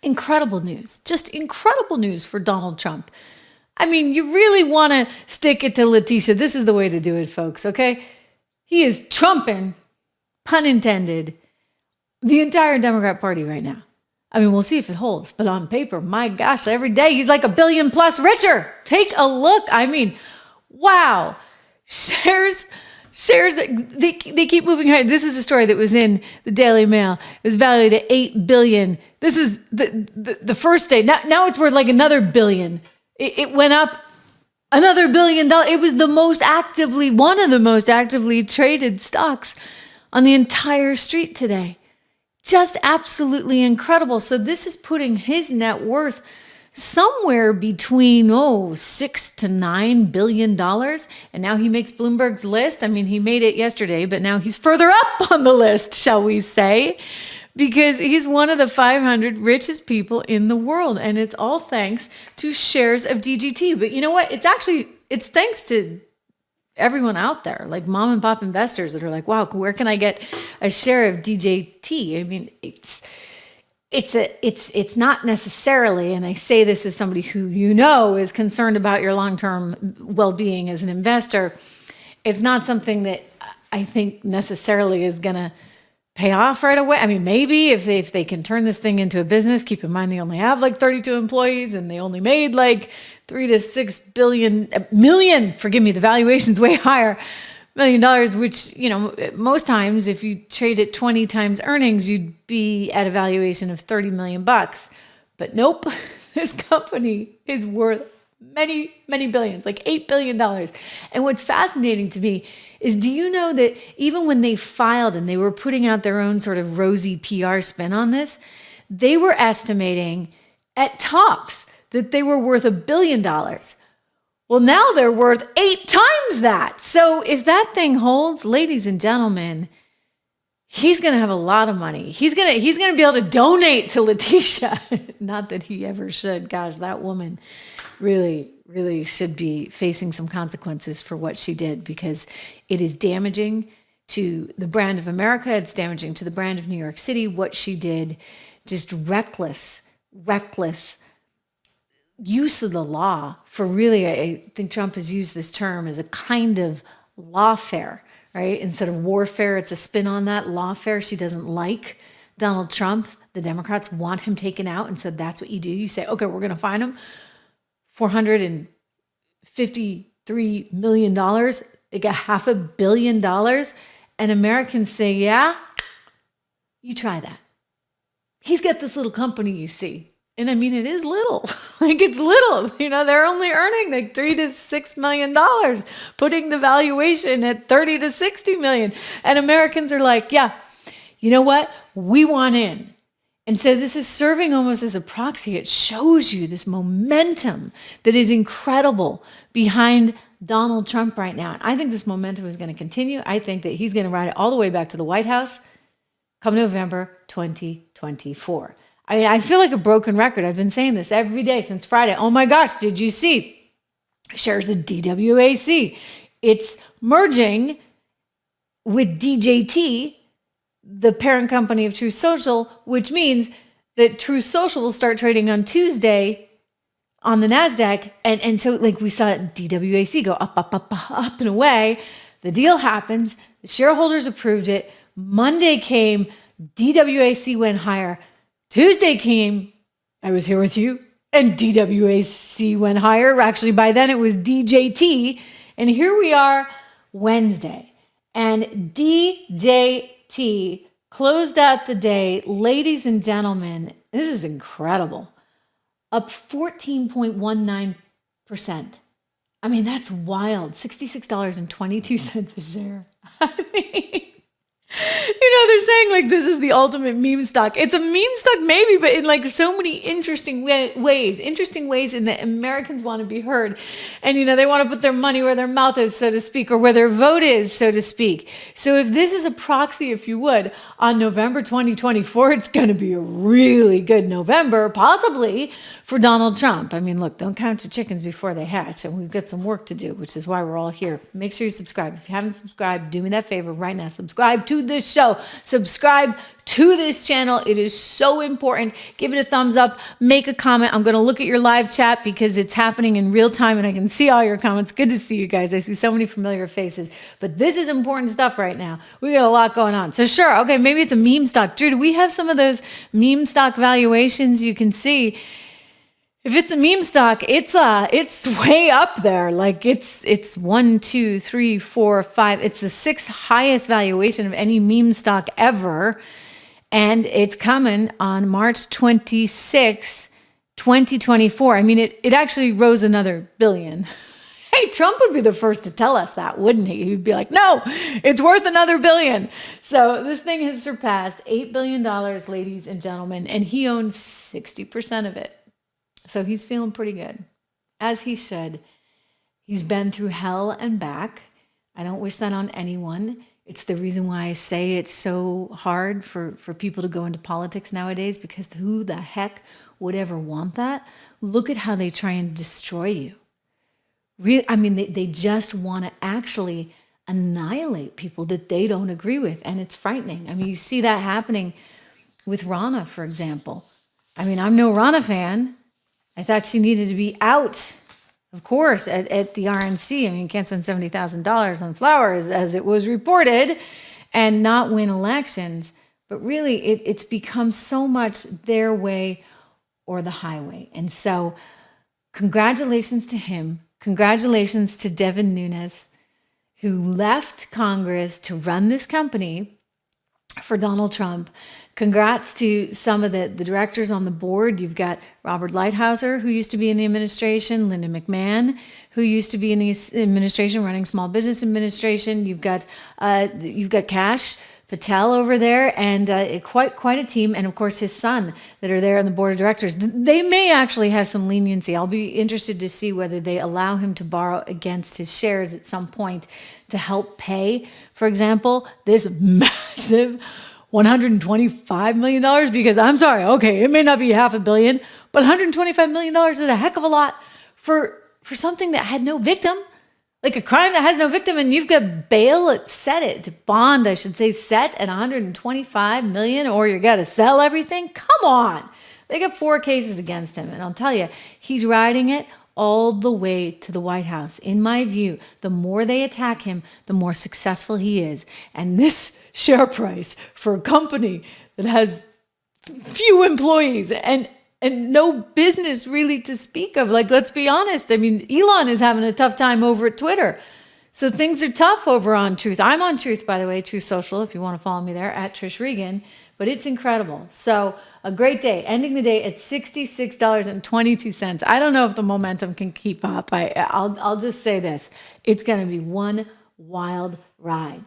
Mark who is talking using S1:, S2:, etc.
S1: incredible news. Just incredible news for Donald Trump. I mean, you really want to stick it to Leticia. This is the way to do it, folks, okay? He is trumping, pun intended, the entire Democrat Party right now. I mean, we'll see if it holds. But on paper, my gosh, every day he's like $1 billion plus richer. Take a look. I mean, wow. Shares, they keep moving higher. This is a story that was in the Daily Mail. It was valued at $8 billion. This was the first day. Now it's worth like another $1 billion. It went up another $1 billion. It was one of the most actively traded stocks on the entire street today. Just absolutely incredible. So this is putting his net worth somewhere between $6 to $9 billion. And now he makes Bloomberg's list. I mean, he made it yesterday, but now he's further up on the list, shall we say, because he's one of the 500 richest people in the world. And it's all thanks to shares of DJT. But you know what? It's thanks to everyone out there, like mom and pop investors that are like, wow, where can I get a share of DJT? I mean, it's not necessarily, and I say this as somebody who is concerned about your long-term well-being as an investor, it's not something that I think necessarily is going to pay off right away. I mean, maybe if they can turn this thing into a business, keep in mind they only have like 32 employees and they only made like $3 to $6 million, forgive me, the valuation's way higher, $1 million, which, most times if you trade at 20 times earnings, you'd be at a valuation of $30 million. But nope, this company is worth many, many billions, like $8 billion. And what's fascinating to me is, do you know that even when they filed and they were putting out their own sort of rosy PR spin on this, they were estimating at tops that they were worth $1 billion. Well, now they're worth 8 times that. So if that thing holds, ladies and gentlemen, he's going to have a lot of money. He's going to be able to donate to Leticia. Not that he ever should. Gosh, that woman really, really should be facing some consequences for what she did, because it is damaging to the brand of America. It's damaging to the brand of New York City. What she did, just reckless use of the law for really, I think Trump has used this term as a kind of lawfare, right? Instead of warfare, it's a spin on that. Lawfare. She doesn't like Donald Trump. The Democrats want him taken out. And so that's what you do. You say, okay, we're going to fine him $453 million. They got $500 million. And Americans say, yeah, you try that. He's got this little company, you see. And I mean, it is little. Like, it's little. They're only earning like $3 to $6 million, putting the valuation at 30 to 60 million. And Americans are like, yeah, you know what? We want in. And so this is serving almost as a proxy. It shows you this momentum that is incredible behind Donald Trump right now. And I think this momentum is going to continue. I think that he's going to ride it all the way back to the White House come November 2024. I feel like a broken record. I've been saying this every day since Friday. Oh my gosh, did you see shares of DWAC? It's merging with DJT, the parent company of Truth Social, which means that Truth Social will start trading on Tuesday on the NASDAQ. And so like we saw DWAC go up and away. The deal happens. The shareholders approved it. Monday came, DWAC went higher. Tuesday came, I was here with you, and DWAC went higher. Actually, by then it was DJT. And here we are Wednesday. And DJT closed out the day, ladies and gentlemen, this is incredible, up 14.19%. I mean, that's wild. $66.22 a share. I mean, they're saying like this is the ultimate meme stock. It's a meme stock maybe, but in like so many interesting ways in that Americans want to be heard. And, they want to put their money where their mouth is, so to speak, or where their vote is, so to speak. So if this is a proxy, if you would, on November 2024, it's going to be a really good November, possibly for Donald Trump. I mean, look, don't count your chickens before they hatch. And we've got some work to do, which is why we're all here. Make sure you subscribe. If you haven't subscribed, do me that favor right now. Subscribe to to the show. Subscribe to this channel. It is so important. Give it a thumbs up. Make a comment. I'm going to look at your live chat because it's happening in real time and I can see all your comments. Good to see you guys. I see so many familiar faces. But this is important stuff right now. We got a lot going on. So sure, okay, maybe it's a meme stock. Drew, do we have some of those meme stock valuations you can see? If it's a meme stock, it's way up there. Like it's 1, 2, 3, 4, 5. It's the 6th highest valuation of any meme stock ever. And it's coming on March 26, 2024. I mean, it actually rose another billion. Hey, Trump would be the first to tell us that, wouldn't he? He'd be like, no, it's worth another billion. So this thing has surpassed $8 billion, ladies and gentlemen, and he owns 60% of it. So he's feeling pretty good, as he should. He's been through hell and back. I don't wish that on anyone. It's the reason why I say it's so hard for people to go into politics nowadays, because who the heck would ever want that? Look at how they try and destroy you. Really, I mean, they just want to actually annihilate people that they don't agree with, and it's frightening. I mean, you see that happening with Rana, for example. I mean, I'm no Rana fan. I thought she needed to be out, of course, at the RNC. I mean, you can't spend $70,000 on flowers, as it was reported, and not win elections. But really, it's become so much their way or the highway. And so congratulations to him. Congratulations to Devin Nunes, who left Congress to run this company for Donald Trump. Congrats to some of the directors on the board. You've got Robert Lighthizer, who used to be in the administration, Linda McMahon, who used to be in the administration running Small Business Administration. You've got Kash Patel over there, and quite a team, and of course his son that are there on the board of directors. They may actually have some leniency. I'll be interested to see whether they allow him to borrow against his shares at some point to help pay, for example, this massive $125 million, because I'm sorry, okay, it may not be $500 million, but $125 million is a heck of a lot for something that had no victim, like a crime that has no victim, and you've got bail bond, I should say, set at $125 million, or you got to sell everything. Come on. They got 4 cases against him, and I'll tell you, he's riding it all the way to the White House. In my view, the more they attack him, the more successful he is. And this share price for a company that has few employees and no business really to speak of, like, let's be honest. I mean, Elon is having a tough time over at Twitter. So things are tough over on Truth. I'm on Truth, by the way, Truth Social, if you want to follow me there, at Trish Regan. But it's incredible. So a great day, ending the day at $66.22. I don't know if the momentum can keep up. I'll just say this. It's going to be one wild ride.